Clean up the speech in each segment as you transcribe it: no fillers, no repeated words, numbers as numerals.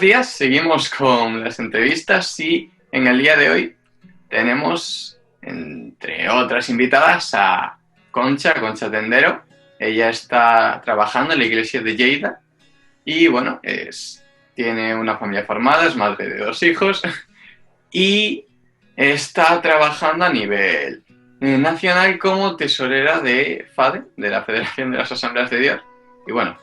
Días, seguimos con las entrevistas y en el día de hoy tenemos, entre otras invitadas, a Concha Tendero. Ella está trabajando en la iglesia de Lleida y, bueno, tiene una familia formada, es madre de 2 hijos y está trabajando a nivel nacional como tesorera de FADE, de la Federación de las Asambleas de Dios. Y bueno,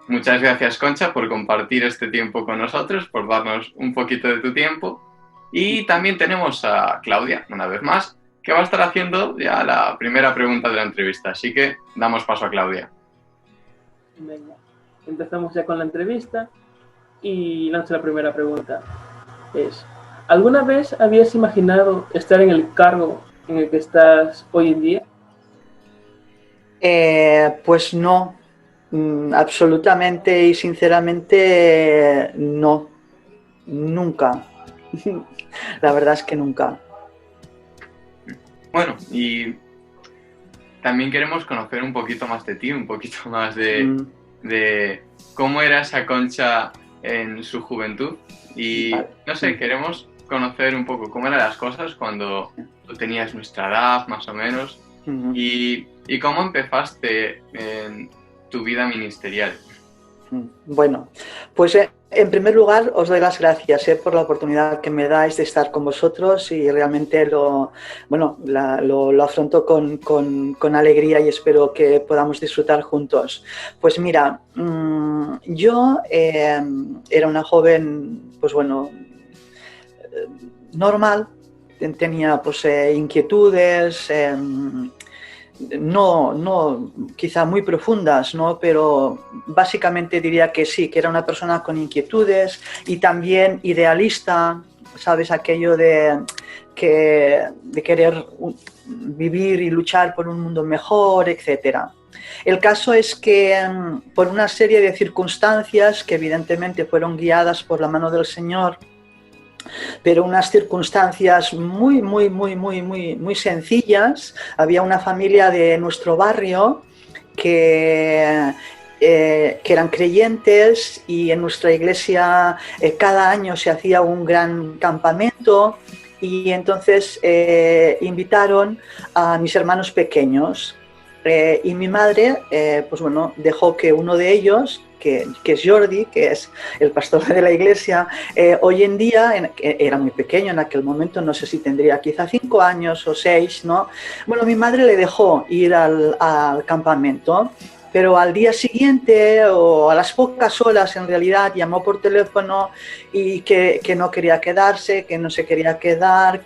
muchas gracias, Concha, por compartir este tiempo con nosotros, por darnos un poquito de tu tiempo. Y también tenemos a Claudia, una vez más, que va a estar haciendo ya la primera pregunta de la entrevista. Así que damos paso a Claudia. Venga, empezamos ya con la entrevista y lanzo la primera pregunta. ¿Alguna vez habías imaginado estar en el cargo en el que estás hoy en día? Pues no, absolutamente y sinceramente no, nunca. La verdad es que nunca. Bueno, y también queremos conocer un poquito más de ti, un poquito más de cómo era esa Concha en su juventud. Y no sé, queremos conocer un poco cómo eran las cosas cuando tú tenías nuestra edad, más o menos, y cómo empezaste en tu vida ministerial. Bueno, pues en primer lugar os doy las gracias por la oportunidad que me dais de estar con vosotros y realmente lo afronto con alegría y espero que podamos disfrutar juntos. Pues mira, yo era una joven, pues bueno, normal, tenía pues inquietudes, no quizá muy profundas, ¿no? Pero básicamente diría que sí, que era una persona con inquietudes y también idealista, ¿sabes? Aquello de querer vivir y luchar por un mundo mejor, etcétera. El caso es que por una serie de circunstancias que evidentemente fueron guiadas por la mano del Señor, pero unas circunstancias muy sencillas. Había una familia de nuestro barrio que eran creyentes y en nuestra iglesia cada año se hacía un gran campamento y entonces invitaron a mis hermanos pequeños y mi madre pues bueno, dejó que uno de ellos, que es Jordi, que es el pastor de la iglesia, hoy en día, era muy pequeño en aquel momento, no sé si tendría quizá 5 años o 6, ¿no? Bueno, mi madre le dejó ir al campamento, pero al día siguiente o a las pocas horas en realidad llamó por teléfono y que no quería quedarse, que no se quería quedar,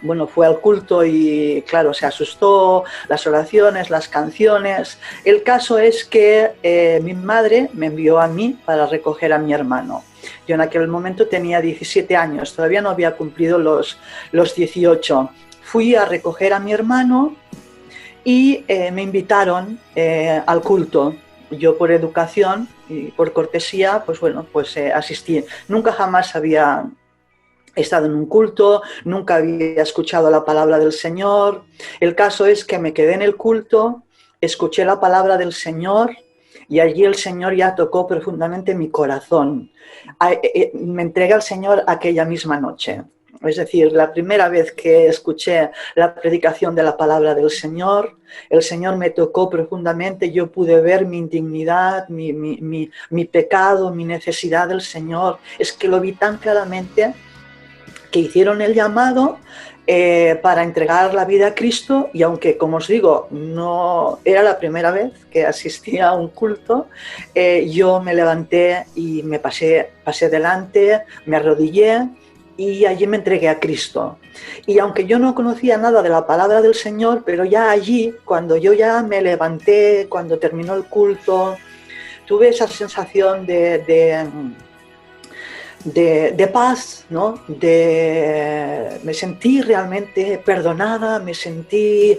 bueno, fue al culto y claro, se asustó, las oraciones, las canciones. El caso es que mi madre me envió a mí para recoger a mi hermano. Yo en aquel momento tenía 17 años, todavía no había cumplido los 18. Fui a recoger a mi hermano y me invitaron al culto. Yo por educación y por cortesía, pues bueno, pues asistí. Nunca jamás había he estado en un culto, nunca había escuchado la palabra del Señor. El caso es que me quedé en el culto, escuché la palabra del Señor y allí el Señor ya tocó profundamente mi corazón. Me entregué al Señor aquella misma noche. Es decir, la primera vez que escuché la predicación de la palabra del Señor, el Señor me tocó profundamente, yo pude ver mi indignidad, mi pecado, mi necesidad del Señor. Es que lo vi tan claramente que hicieron el llamado para entregar la vida a Cristo y aunque, como os digo, no era la primera vez que asistía a un culto, yo me levanté y me pasé delante, me arrodillé y allí me entregué a Cristo. Y aunque yo no conocía nada de la palabra del Señor, pero ya allí, cuando yo ya me levanté, cuando terminó el culto, tuve esa sensación de paz, ¿no? Me sentí realmente perdonada, me sentí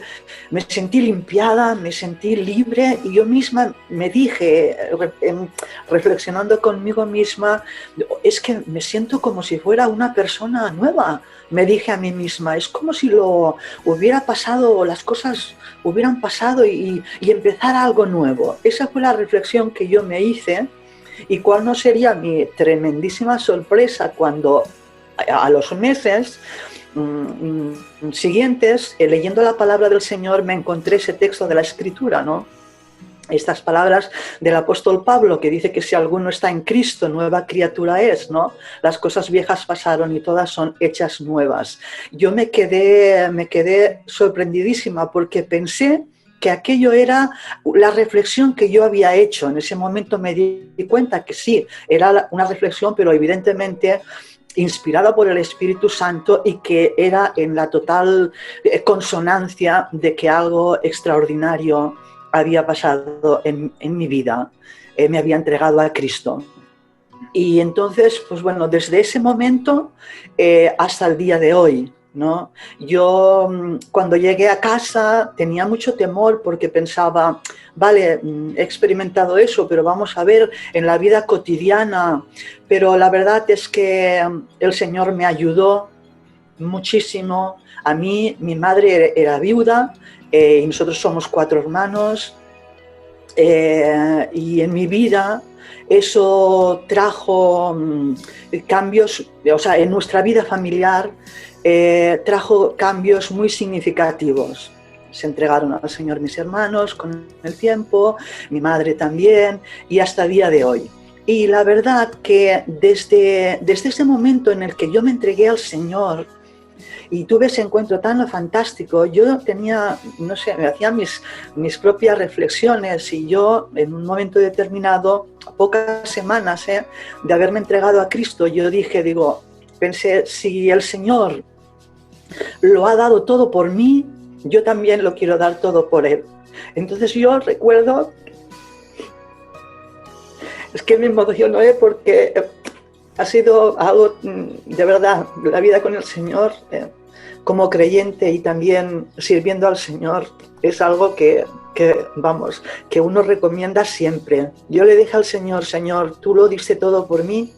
limpiada, me sentí libre y yo misma me dije, reflexionando conmigo misma, es que me siento como si fuera una persona nueva. Me dije a mí misma, es como si lo hubiera pasado, las cosas hubieran pasado y empezar algo nuevo. Esa fue la reflexión que yo me hice. Y cuál no sería mi tremendísima sorpresa cuando a los meses siguientes, leyendo la palabra del Señor, me encontré ese texto de la Escritura, ¿no? Estas palabras del apóstol Pablo, que dice que si alguno está en Cristo, nueva criatura es, ¿no? Las cosas viejas pasaron y todas son hechas nuevas. Yo me quedé sorprendidísima porque pensé que aquello era la reflexión que yo había hecho. En ese momento me di cuenta que sí, era una reflexión, pero evidentemente inspirada por el Espíritu Santo y que era en la total consonancia de que algo extraordinario había pasado en mi vida, me había entregado a Cristo. Y entonces, pues bueno, desde ese momento hasta el día de hoy, ¿no? Yo cuando llegué a casa tenía mucho temor porque pensaba, vale, he experimentado eso, pero vamos a ver en la vida cotidiana. Pero la verdad es que el Señor me ayudó muchísimo. A mí, mi madre era viuda y nosotros somos 4 hermanos. Y en mi vida eso trajo cambios, o sea, en nuestra vida familiar trajo cambios muy significativos. Se entregaron al Señor mis hermanos con el tiempo, mi madre también, y hasta el día de hoy. Y la verdad que desde ese momento en el que yo me entregué al Señor y tuve ese encuentro tan fantástico, yo tenía, no sé, me hacía mis propias reflexiones y yo en un momento determinado, a pocas semanas de haberme entregado a Cristo, yo pensé, si el Señor lo ha dado todo por mí, yo también lo quiero dar todo por Él. Entonces yo recuerdo, es que me emociono porque ha sido algo, de verdad, la vida con el Señor, como creyente y también sirviendo al Señor, es algo que uno recomienda siempre. Yo le dije al Señor, Señor, tú lo diste todo por mí,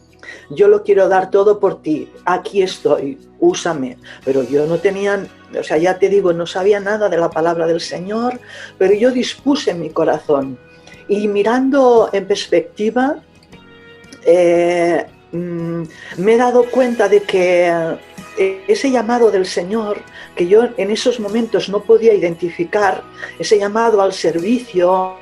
yo lo quiero dar todo por ti, aquí estoy, úsame. Pero yo no tenía, o sea, ya te digo, no sabía nada de la palabra del Señor, pero yo dispuse mi corazón. Y mirando en perspectiva, me he dado cuenta de que ese llamado del Señor, que yo en esos momentos no podía identificar, ese llamado al servicio,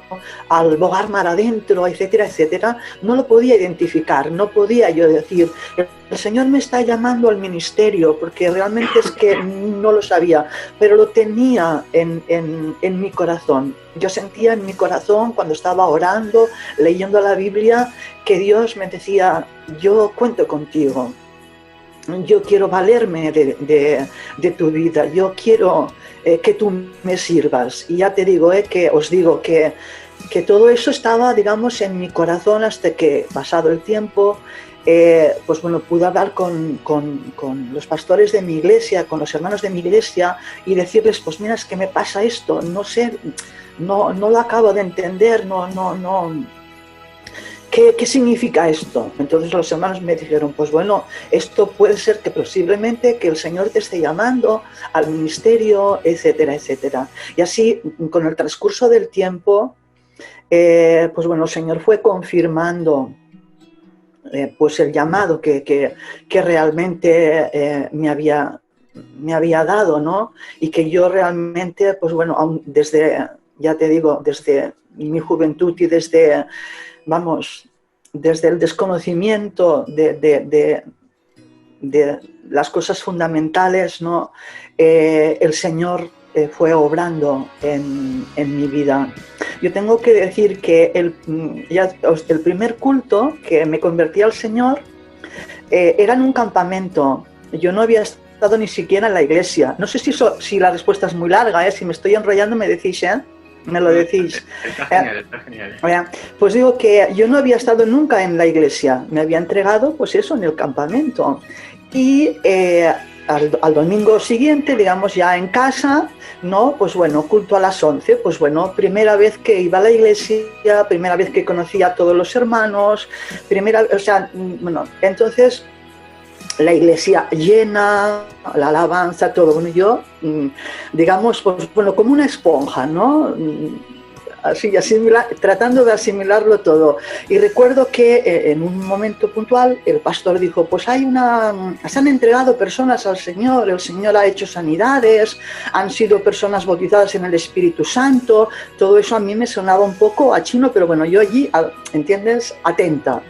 al bogar mar adentro, etcétera, etcétera, no lo podía identificar, no podía yo decir, el Señor me está llamando al ministerio, porque realmente es que no lo sabía, pero lo tenía en mi corazón. Yo sentía en mi corazón cuando estaba orando, leyendo la Biblia, que Dios me decía, yo cuento contigo. Yo quiero valerme de tu vida, yo quiero que tú me sirvas. Y ya te digo, que os digo que todo eso estaba, digamos, en mi corazón hasta que, pasado el tiempo, pues bueno, pude hablar con los pastores de mi iglesia, con los hermanos de mi iglesia y decirles, pues mira, es que me pasa esto, no sé, no lo acabo de entender, no. ¿Qué significa esto? Entonces los hermanos me dijeron, pues bueno, esto puede ser que posiblemente que el Señor te esté llamando al ministerio, etcétera, etcétera. Y así, con el transcurso del tiempo, pues bueno, el Señor fue confirmando pues el llamado que realmente me había dado, ¿no? Y que yo realmente, pues bueno, aún desde, ya te digo, desde mi juventud y desde el desconocimiento de las cosas fundamentales, ¿no? El Señor fue obrando en mi vida. Yo tengo que decir que el primer culto que me convertí al Señor era en un campamento. Yo no había estado ni siquiera en la iglesia. No sé si la respuesta es muy larga, si me estoy enrollando me decís, me lo decís. Está genial. Pues digo que yo no había estado nunca en la iglesia, me había entregado, pues eso, en el campamento. Y al domingo siguiente, digamos, ya en casa, ¿no? Pues bueno, culto a las 11, pues bueno, primera vez que iba a la iglesia, primera vez que conocía a todos los hermanos, entonces la iglesia llena, la alabanza, todo. Bueno, yo, digamos, pues bueno, como una esponja, ¿no? así tratando de asimilarlo todo. Y recuerdo que en un momento puntual el pastor dijo, pues se han entregado personas al Señor, el Señor ha hecho sanidades, han sido personas bautizadas en el Espíritu Santo. Todo eso a mí me sonaba un poco a chino, pero bueno, yo allí, ¿entiendes?, atenta.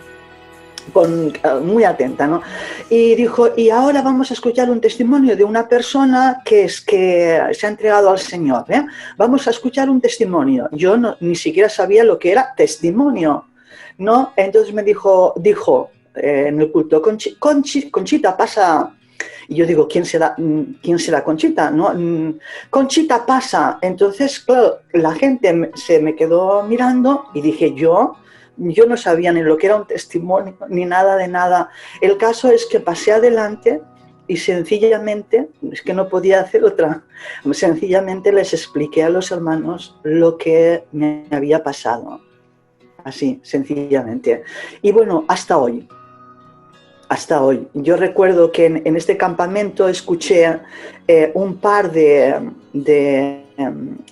Muy atenta, ¿no? Y dijo, y ahora vamos a escuchar un testimonio de una persona que se ha entregado al Señor, ¿eh? Vamos a escuchar un testimonio. Yo ni siquiera sabía lo que era testimonio, ¿no? Entonces me dijo en el culto, Conchita, pasa. Y yo digo, ¿quién será Conchita? ¿No? Conchita, pasa. Entonces, claro, la gente se me quedó mirando y dije, yo no sabía ni lo que era un testimonio, ni nada de nada. El caso es que pasé adelante y sencillamente, es que no podía hacer otra, sencillamente les expliqué a los hermanos lo que me había pasado. Así, sencillamente. Y bueno, hasta hoy. Yo recuerdo que en este campamento escuché un par de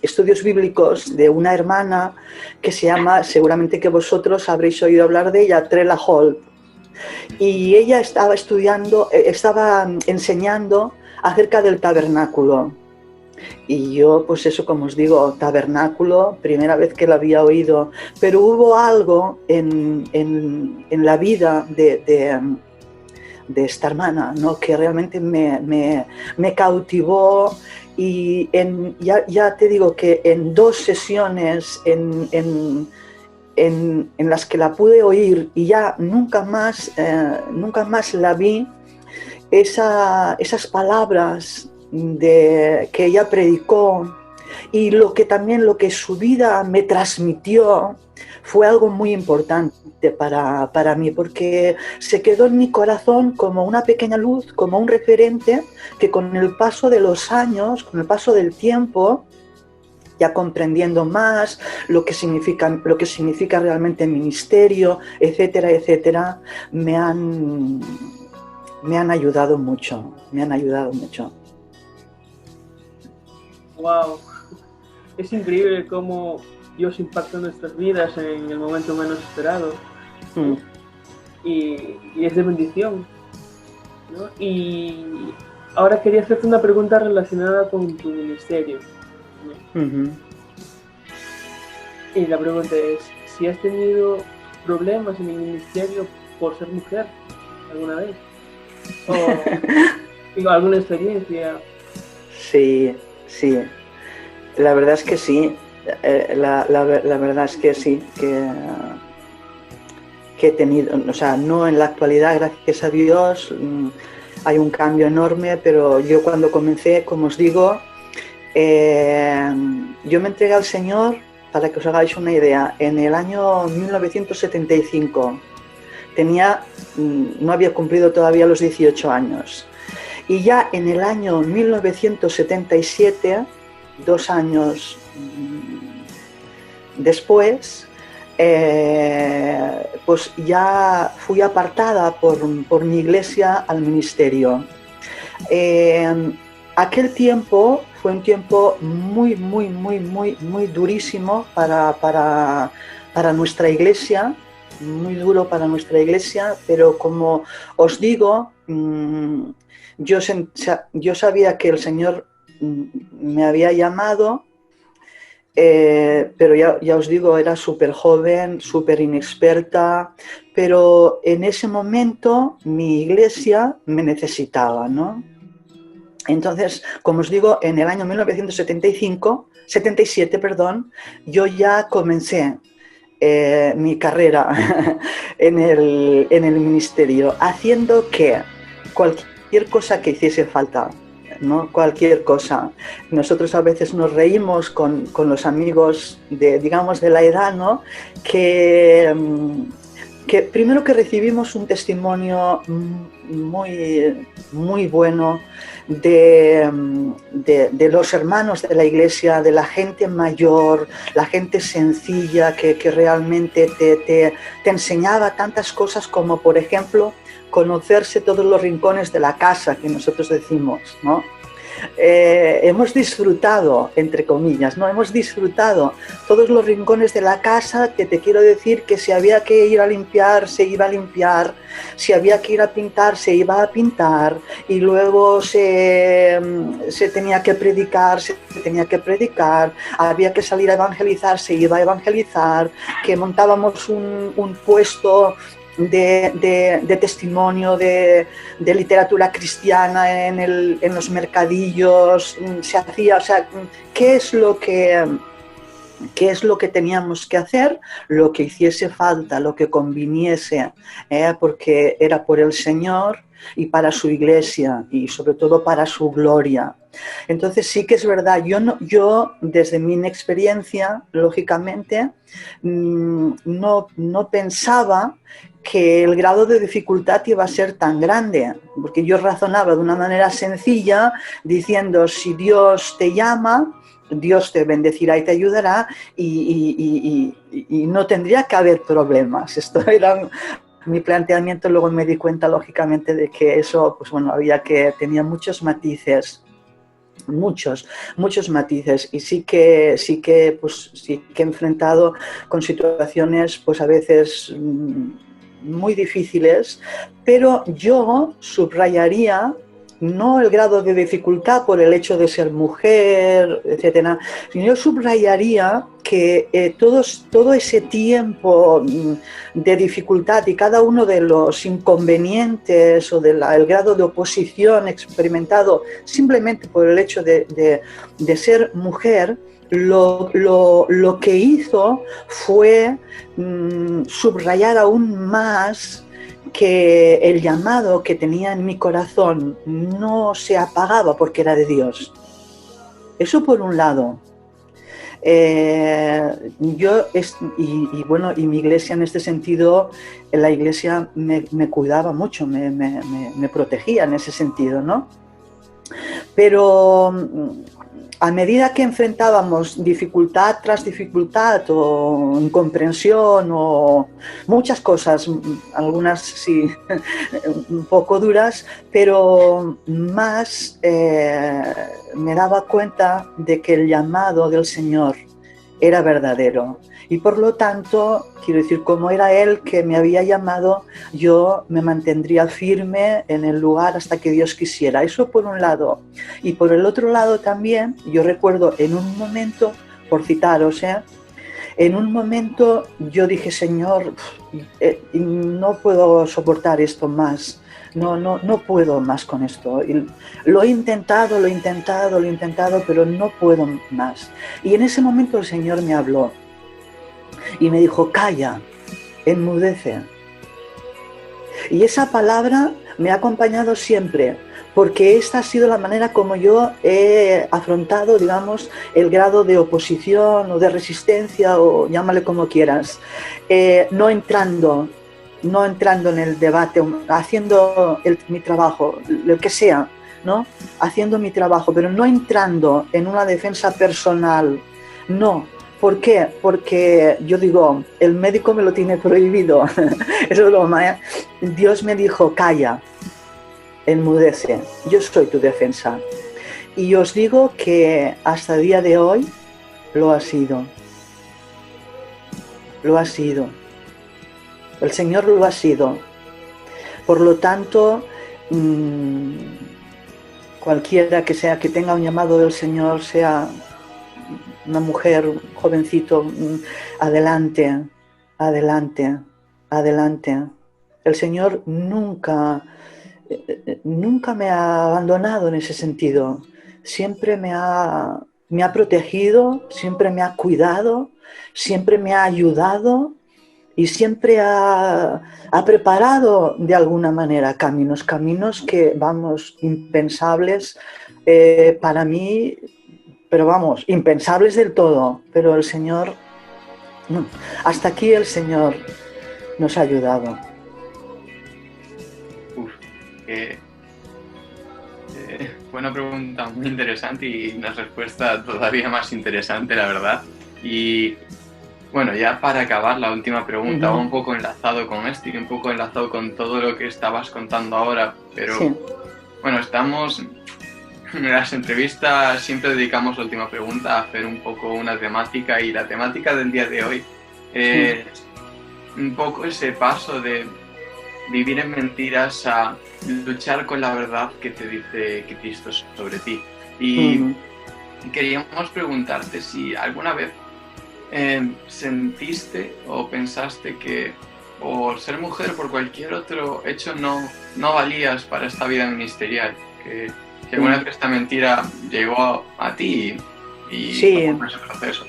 estudios bíblicos de una hermana que se llama, seguramente que vosotros habréis oído hablar de ella, Trela Holt. Y ella estaba enseñando acerca del tabernáculo. Y yo, pues eso, como os digo, tabernáculo, primera vez que lo había oído, pero hubo algo en la vida de esta hermana, ¿no?, que realmente me cautivó. Y ya te digo que en 2 sesiones en las que la pude oír y ya nunca más la vi, esas palabras que ella predicó y lo que su vida me transmitió fue algo muy importante para mí, porque se quedó en mi corazón como una pequeña luz, como un referente que con el paso de los años, con el paso del tiempo, ya comprendiendo más lo que significa realmente el ministerio, etcétera, etcétera, me han ayudado mucho, Wow, es increíble cómo Dios impacta nuestras vidas en el momento menos esperado. Y es de bendición, ¿no? Y ahora quería hacerte una pregunta relacionada con tu ministerio, ¿no? Uh-huh. Y la pregunta es, si has tenido problemas en el ministerio por ser mujer alguna vez, o alguna experiencia. Sí, la verdad es que sí. La verdad es que sí, que he tenido, o sea, no en la actualidad, gracias a Dios, hay un cambio enorme, pero yo cuando comencé, como os digo, yo me entregué al Señor, para que os hagáis una idea, en el año 1975. No había cumplido todavía los 18 años. Y ya en el año 1977, 2 años después, pues ya fui apartada por mi iglesia al ministerio. Aquel tiempo fue un tiempo muy durísimo para nuestra iglesia, muy duro para nuestra iglesia, pero como os digo, yo sabía que el Señor me había llamado, pero ya os digo, era súper joven, súper inexperta, pero en ese momento mi iglesia me necesitaba, ¿no? Entonces, como os digo, en el año 1977, yo ya comencé mi carrera en el ministerio, haciendo que cualquier cosa que hiciese falta, ¿no? Cualquier cosa. Nosotros a veces nos reímos con los amigos de la edad, ¿no? Que primero que recibimos un testimonio muy bueno de los hermanos de la iglesia, de la gente mayor, la gente sencilla que realmente te enseñaba tantas cosas como, por ejemplo, conocerse todos los rincones de la casa, que nosotros decimos, ¿no? hemos disfrutado, entre comillas, ¿no? Hemos disfrutado todos los rincones de la casa, que te quiero decir que si había que ir a limpiar, se iba a limpiar, si había que ir a pintar, se iba a pintar, y luego se tenía que predicar, había que salir a evangelizar, se iba a evangelizar, que montábamos un puesto de testimonio de literatura cristiana en los mercadillos, se hacía, o sea, ¿qué es lo que teníamos que hacer? Lo que hiciese falta, lo que conviniese, porque era por el Señor y para su iglesia y sobre todo para su gloria. Entonces sí que es verdad, yo desde mi inexperiencia, lógicamente, no pensaba que el grado de dificultad iba a ser tan grande, porque yo razonaba de una manera sencilla diciendo, si Dios te llama, Dios te bendecirá y te ayudará y no tendría que haber problemas. Esto era mi planteamiento. Luego me di cuenta lógicamente de que eso, pues bueno, tenía muchos matices. Muchos matices, y sí que he enfrentado con situaciones pues a veces muy difíciles, pero yo subrayaría no el grado de dificultad por el hecho de ser mujer, etcétera, sino yo subrayaría que todo ese tiempo de dificultad y cada uno de los inconvenientes o el grado de oposición experimentado simplemente por el hecho de ser mujer, lo que hizo fue subrayar aún más que el llamado que tenía en mi corazón no se apagaba porque era de Dios. Eso por un lado. Y mi iglesia en este sentido, la iglesia me cuidaba mucho, me protegía en ese sentido, ¿no? Pero a medida que enfrentábamos dificultad tras dificultad o incomprensión o muchas cosas, algunas sí un poco duras, pero más me daba cuenta de que el llamado del Señor era verdadero. Y por lo tanto, quiero decir, como era Él que me había llamado, yo me mantendría firme en el lugar hasta que Dios quisiera. Eso por un lado. Y por el otro lado también, yo recuerdo en un momento, por citaros, en un momento yo dije, Señor, no puedo soportar esto más. No puedo más con esto. Y lo he intentado, pero no puedo más. Y en ese momento el Señor me habló y me dijo, calla, enmudece. Y esa palabra me ha acompañado siempre, porque esta ha sido la manera como yo he afrontado, digamos, el grado de oposición o de resistencia, o llámale como quieras, no entrando en el debate, haciendo mi trabajo, lo que sea, ¿no? Haciendo mi trabajo, pero no entrando en una defensa personal, no. ¿Por qué? Porque yo digo, el médico me lo tiene prohibido, es broma, ¿eh? Dios me dijo, calla, enmudece, yo soy tu defensa. Y os digo que hasta el día de hoy lo ha sido. Lo ha sido. El Señor lo ha sido. Por lo tanto, cualquiera que sea que tenga un llamado del Señor, sea una mujer, un jovencito, adelante, adelante, adelante. El Señor nunca me ha abandonado en ese sentido. Siempre me ha protegido, siempre me ha cuidado, siempre me ha ayudado y siempre ha preparado de alguna manera caminos que, vamos, impensables para mí, pero vamos, impensables del todo. Pero el Señor, hasta aquí el Señor nos ha ayudado. Buena pregunta, muy interesante, y una respuesta todavía más interesante, la verdad. Y bueno, ya para acabar, la última pregunta, un poco enlazado con esto y un poco enlazado con todo lo que estabas contando ahora, pero sí. Bueno, estamos en las entrevistas siempre dedicamos la última pregunta a hacer un poco una temática, y la temática del día de hoy es un poco ese paso de vivir en mentiras a luchar con la verdad que te dice Cristo sobre ti. Y queríamos preguntarte si alguna vez sentiste o pensaste que por ser mujer o por cualquier otro hecho no valías para esta vida ministerial, que alguna vez esta mentira llegó a ti y Sí. ¿cómo fue ese proceso?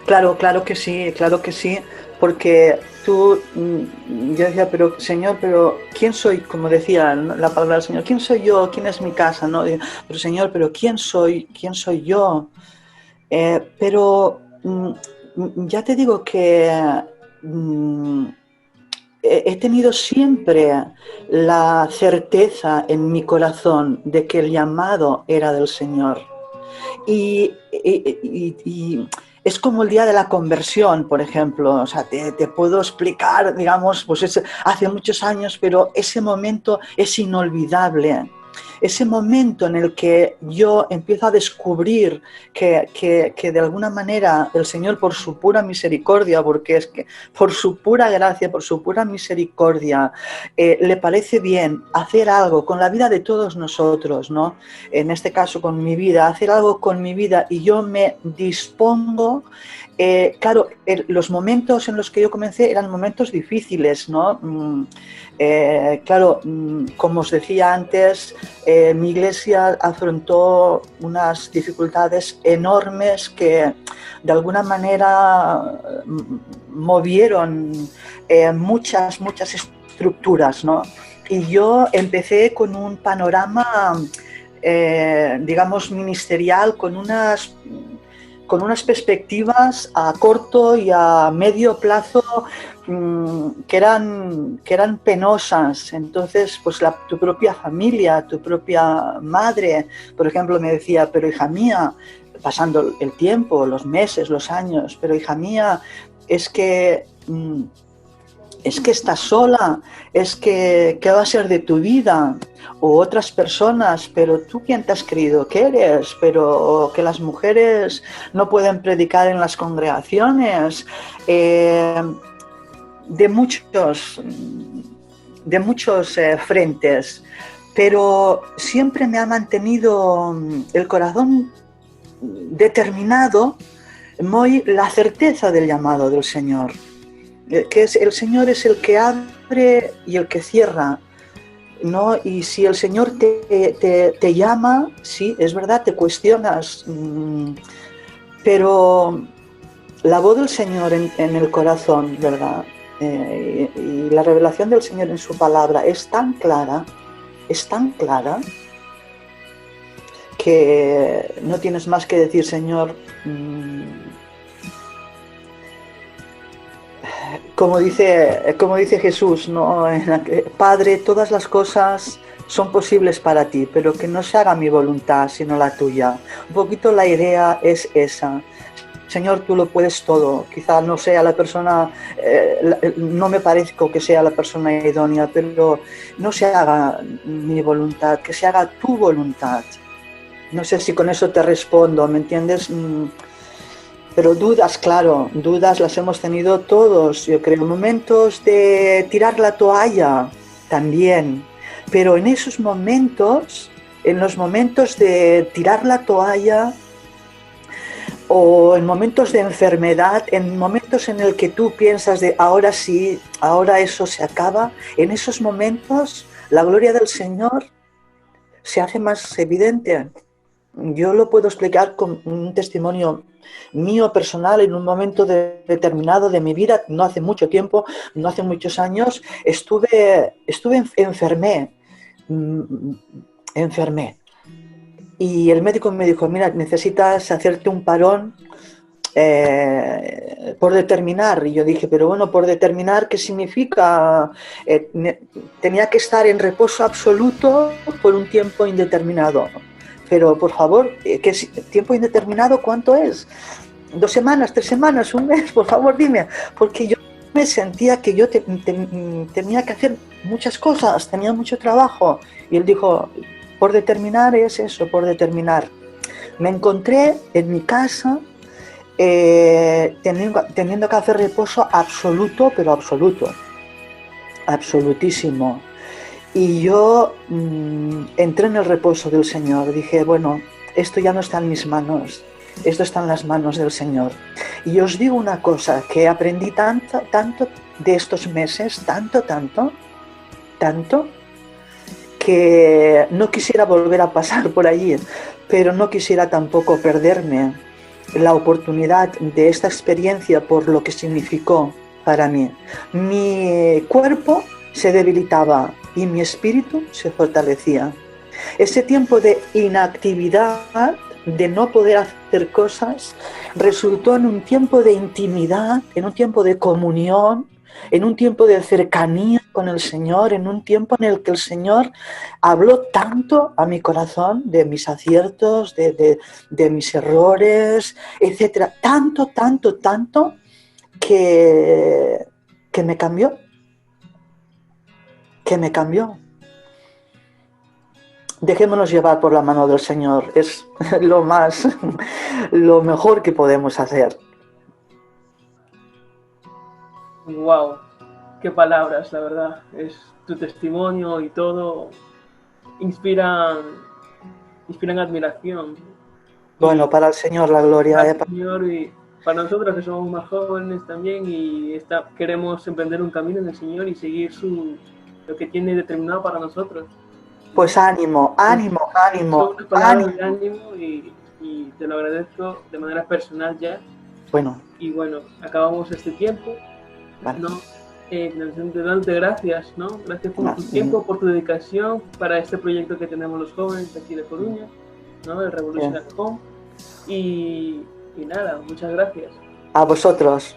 Claro que sí, porque tú, yo decía, pero Señor, pero ¿quién soy? Como decía la palabra del Señor, ¿quién soy yo? ¿Quién es mi casa? ¿No? Pero Señor, pero ¿quién soy yo? Pero ya te digo que he tenido siempre la certeza en mi corazón de que el llamado era del Señor. Y es como el día de la conversión, por ejemplo. O sea, te puedo explicar, digamos, pues hace muchos años, pero ese momento es inolvidable. Ese momento en el que yo empiezo a descubrir que de alguna manera el Señor, por su pura misericordia, porque es que por su pura gracia, por su pura misericordia, le parece bien hacer algo con la vida de todos nosotros, ¿no? En este caso con mi vida, hacer algo con mi vida, y yo me dispongo. Claro, los momentos en los que yo comencé eran momentos difíciles, ¿no? Claro, como os decía antes, mi iglesia afrontó unas dificultades enormes que de alguna manera movieron muchas estructuras, ¿no? Y yo empecé con un panorama, digamos, ministerial, con unas perspectivas a corto y a medio plazo que eran penosas. Entonces, pues tu propia familia, tu propia madre, por ejemplo, me decía, pero hija mía, pasando el tiempo, los meses, los años, pero hija mía, es que estás sola, es que ¿qué va a ser de tu vida? O otras personas, pero tú, ¿quién te has creído que eres? Pero que las mujeres no pueden predicar en las congregaciones. De muchos frentes, pero siempre me ha mantenido el corazón determinado, la certeza del llamado del Señor, que el Señor es el que abre y el que cierra, ¿no? Y si el Señor te llama, sí, es verdad, te cuestionas, pero la voz del Señor en el corazón, ¿verdad? Y la revelación del Señor en su palabra es tan clara, que no tienes más que decir, Señor, como dice Jesús, ¿no? Padre, todas las cosas son posibles para ti, pero que no se haga mi voluntad, sino la tuya. Un poquito la idea es esa. Señor, tú lo puedes todo. Quizá no sea la persona, no me parezco que sea la persona idónea, pero no se haga mi voluntad, que se haga tu voluntad. No sé si con eso te respondo, ¿me entiendes? Pero dudas, claro, dudas las hemos tenido todos, yo creo. Momentos de tirar la toalla también. Pero en esos momentos, en los momentos de tirar la toalla, o en momentos de enfermedad, en momentos en el que tú piensas de ahora sí, ahora eso se acaba, en esos momentos la gloria del Señor se hace más evidente. Yo lo puedo explicar con un testimonio mío personal. En un momento determinado de mi vida, no hace mucho tiempo, no hace muchos años, enfermé. Y el médico me dijo, mira, necesitas hacerte un parón por determinar. Y yo dije, pero bueno, por determinar, ¿qué significa? Tenía que estar en reposo absoluto por un tiempo indeterminado. Pero, por favor, ¿qué tiempo indeterminado cuánto es? 2 semanas, 3 semanas, un mes, por favor, dime. Porque yo me sentía que yo tenía que hacer muchas cosas, tenía mucho trabajo. Y él dijo, por determinar es eso, por determinar. Me encontré en mi casa teniendo que hacer reposo absoluto, pero absoluto, absolutísimo. Y yo entré en el reposo del Señor. Dije, bueno, esto ya no está en mis manos, esto está en las manos del Señor. Y os digo una cosa, que aprendí tanto de estos meses, tanto, que no quisiera volver a pasar por allí, pero no quisiera tampoco perderme la oportunidad de esta experiencia por lo que significó para mí. Mi cuerpo se debilitaba y mi espíritu se fortalecía. Ese tiempo de inactividad, de no poder hacer cosas, resultó en un tiempo de intimidad, en un tiempo de comunión, en un tiempo de cercanía con el Señor, en un tiempo en el que el Señor habló tanto a mi corazón de mis aciertos, de mis errores, etcétera, tanto que me cambió, Dejémonos llevar por la mano del Señor, es lo mejor que podemos hacer. Wow, qué palabras, la verdad. Es tu testimonio y todo inspiran admiración. Bueno, para el Señor la gloria. Para el Señor y para nosotros que somos más jóvenes también y queremos emprender un camino en el Señor y seguir lo que tiene determinado para nosotros. Pues ánimo. Son palabras de ánimo y te lo agradezco de manera personal ya. Bueno. Y bueno, acabamos este tiempo. Vale. ¿No? Dándote gracias, ¿no? Gracias por tu tiempo, por tu dedicación para este proyecto que tenemos los jóvenes aquí de Coruña, ¿no? El Revolution at Home. Y nada, muchas gracias. A vosotros.